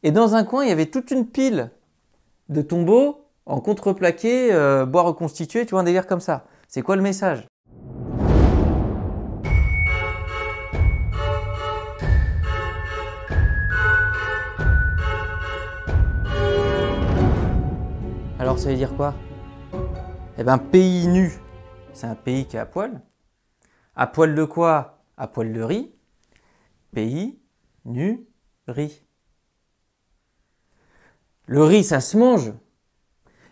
Et dans un coin, il y avait toute une pile de tombeaux en contreplaqué, bois reconstitué, tu vois, un délire comme ça. C'est quoi le message? Alors ça veut dire quoi? Eh ben, pays nu, c'est un pays qui est à poil. À poil de quoi? À poil de riz. Pays nu, riz. Le riz, ça se mange.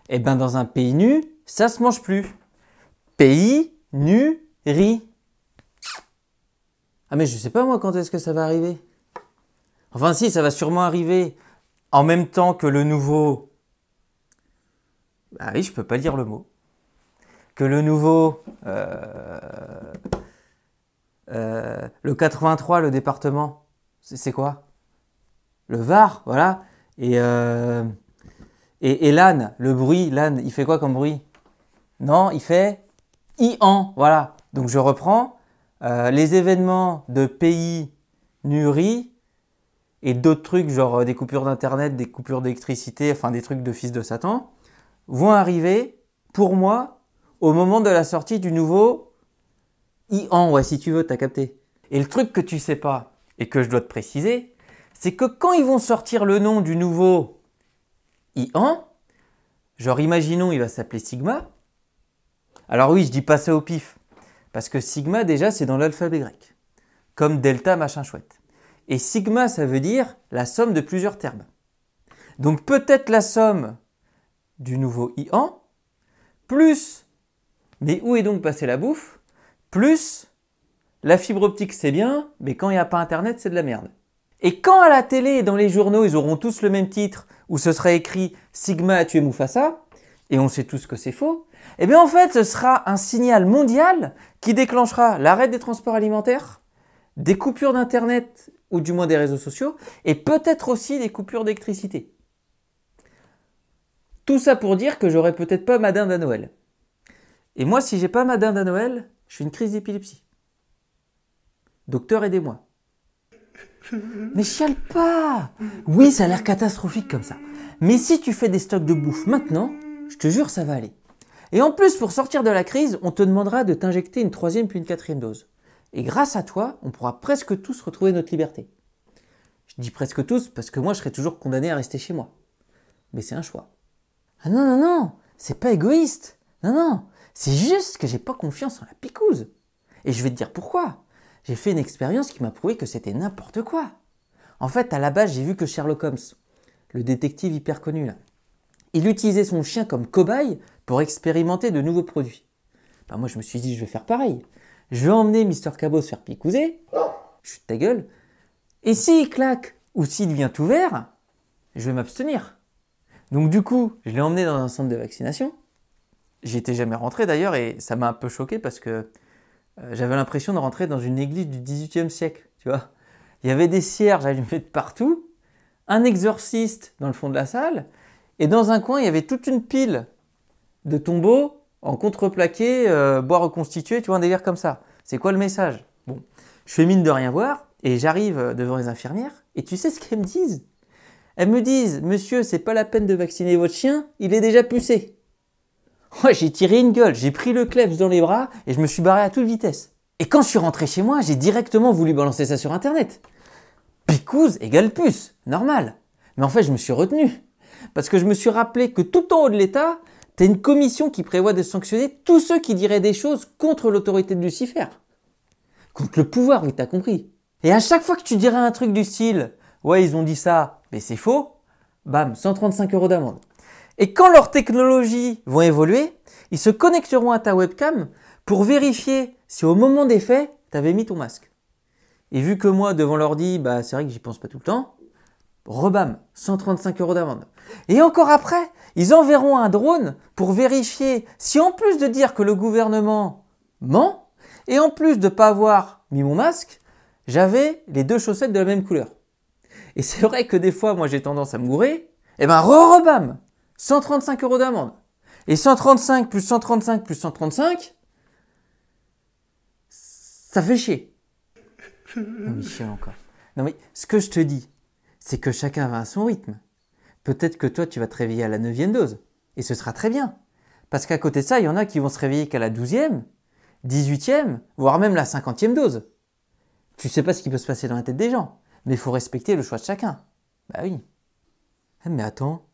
Eh ben, dans un pays nu, ça se mange plus. Pays nu, riz. Ah mais je sais pas moi quand est-ce que ça va arriver. Enfin si, ça va sûrement arriver en même temps que le nouveau... Ah oui, je peux pas lire le mot. Que le nouveau... le 83, le département, c'est quoi? Le Var, voilà. Et l'âne, le bruit, l'âne, il fait quoi comme bruit? Non, il fait i-an, voilà. Donc je reprends les événements de pays nuri et d'autres trucs, genre des coupures d'internet, des coupures d'électricité, enfin des trucs de fils de Satan, vont arriver, pour moi, au moment de la sortie du nouveau i-an, ouais, si tu veux, t'as capté. Et le truc que tu sais pas, et que je dois te préciser, c'est que quand ils vont sortir le nom du nouveau i-an, genre imaginons il va s'appeler Sigma. Alors oui, je dis pas ça au pif, parce que Sigma déjà c'est dans l'alphabet grec, comme delta machin chouette. Et Sigma ça veut dire la somme de plusieurs termes. Donc peut-être la somme du nouveau i-an, plus, mais où est donc passée la bouffe, plus la fibre optique c'est bien, mais quand il n'y a pas internet c'est de la merde. Et quand à la télé et dans les journaux ils auront tous le même titre, où ce sera écrit Sigma a tué Mufasa, et on sait tous que c'est faux, eh bien en fait ce sera un signal mondial qui déclenchera l'arrêt des transports alimentaires, des coupures d'internet ou du moins des réseaux sociaux, et peut-être aussi des coupures d'électricité. Tout ça pour dire que j'aurai peut-être pas ma dinde à Noël. Et moi si j'ai pas ma dinde à Noël, je fais une crise d'épilepsie. Docteur, aidez-moi. Mais chiale pas! Oui, ça a l'air catastrophique comme ça. Mais si tu fais des stocks de bouffe maintenant, je te jure, ça va aller. Et en plus, pour sortir de la crise, on te demandera de t'injecter une 3e puis une 4e dose. Et grâce à toi, on pourra presque tous retrouver notre liberté. Je dis presque tous parce que moi, je serai toujours condamné à rester chez moi. Mais c'est un choix. Ah non, non, non, c'est pas égoïste. Non, non, c'est juste que j'ai pas confiance en la picouse. Et je vais te dire pourquoi. J'ai fait une expérience qui m'a prouvé que c'était n'importe quoi. En fait, à la base, j'ai vu que Sherlock Holmes, le détective hyper connu là, il utilisait son chien comme cobaye pour expérimenter de nouveaux produits. Ben moi, je me suis dit, je vais faire pareil. Je vais emmener Mr. Cabot se faire picouser. Chut ta gueule. Et s'il claque ou s'il devient tout vert, je vais m'abstenir. Donc du coup, je l'ai emmené dans un centre de vaccination. J'y étais jamais rentré d'ailleurs et ça m'a un peu choqué parce que j'avais l'impression de rentrer dans une église du XVIIIe siècle, tu vois. Il y avait des cierges allumés de partout, un exorciste dans le fond de la salle, et dans un coin, il y avait toute une pile de tombeaux en contreplaqué, bois reconstitué, tu vois, un délire comme ça. C'est quoi le message? Bon, je fais mine de rien voir, et j'arrive devant les infirmières, et tu sais ce qu'elles me disent? Elles me disent, monsieur, c'est pas la peine de vacciner votre chien, il est déjà pucé. Moi, j'ai tiré une gueule, j'ai pris le kleps dans les bras et je me suis barré à toute vitesse. Et quand je suis rentré chez moi, j'ai directement voulu balancer ça sur internet. Picouse égale puce, normal. Mais en fait, je me suis retenu. Parce que je me suis rappelé que tout en haut de l'État, t'as une commission qui prévoit de sanctionner tous ceux qui diraient des choses contre l'autorité de Lucifer. Contre le pouvoir, oui, t'as compris. Et à chaque fois que tu dirais un truc du style « Ouais, ils ont dit ça, mais c'est faux », bam, 135 € d'amende. Et quand leurs technologies vont évoluer, ils se connecteront à ta webcam pour vérifier si au moment des faits, tu avais mis ton masque. Et vu que moi, devant l'ordi, bah, c'est vrai que j'y pense pas tout le temps, rebam, 135 € d'amende. Et encore après, ils enverront un drone pour vérifier si en plus de dire que le gouvernement ment, et en plus de ne pas avoir mis mon masque, j'avais les 2 chaussettes de la même couleur. Et c'est vrai que des fois, moi j'ai tendance à me gourer, et ben rebam 135 € d'amende. Et 135 plus 135 plus 135, ça fait chier. Non mais chier encore. Non mais ce que je te dis, c'est que chacun va à son rythme. Peut-être que toi, tu vas te réveiller à la 9e dose. Et ce sera très bien. Parce qu'à côté de ça, il y en a qui vont se réveiller qu'à la 12e, 18e, voire même la 50e dose. Tu sais pas ce qui peut se passer dans la tête des gens. Mais il faut respecter le choix de chacun. Bah oui. Mais attends.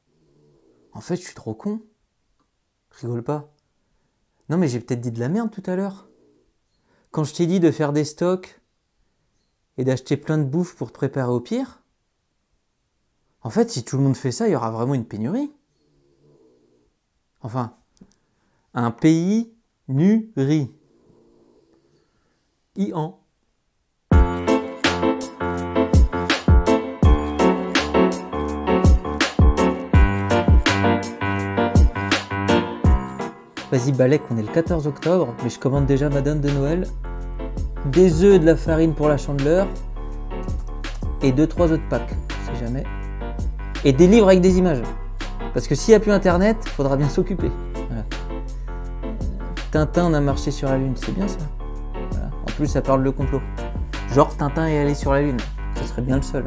En fait, je suis trop con. Rigole pas. Non mais j'ai peut-être dit de la merde tout à l'heure. Quand je t'ai dit de faire des stocks et d'acheter plein de bouffe pour te préparer au pire, en fait, si tout le monde fait ça, il y aura vraiment une pénurie. Enfin, un pays nu-ri. I-an. Vas-y Balek, on est le 14 octobre, mais je commande déjà ma dinde de Noël, des œufs et de la farine pour la chandeleur, et 2-3 œufs de Pâques, si jamais. Et des livres avec des images. Parce que s'il n'y a plus internet, il faudra bien s'occuper. Voilà. Tintin, on a marché sur la Lune, c'est bien ça. Voilà. En plus, ça parle de complot. Genre Tintin est allé sur la Lune. Ce serait bien le seul.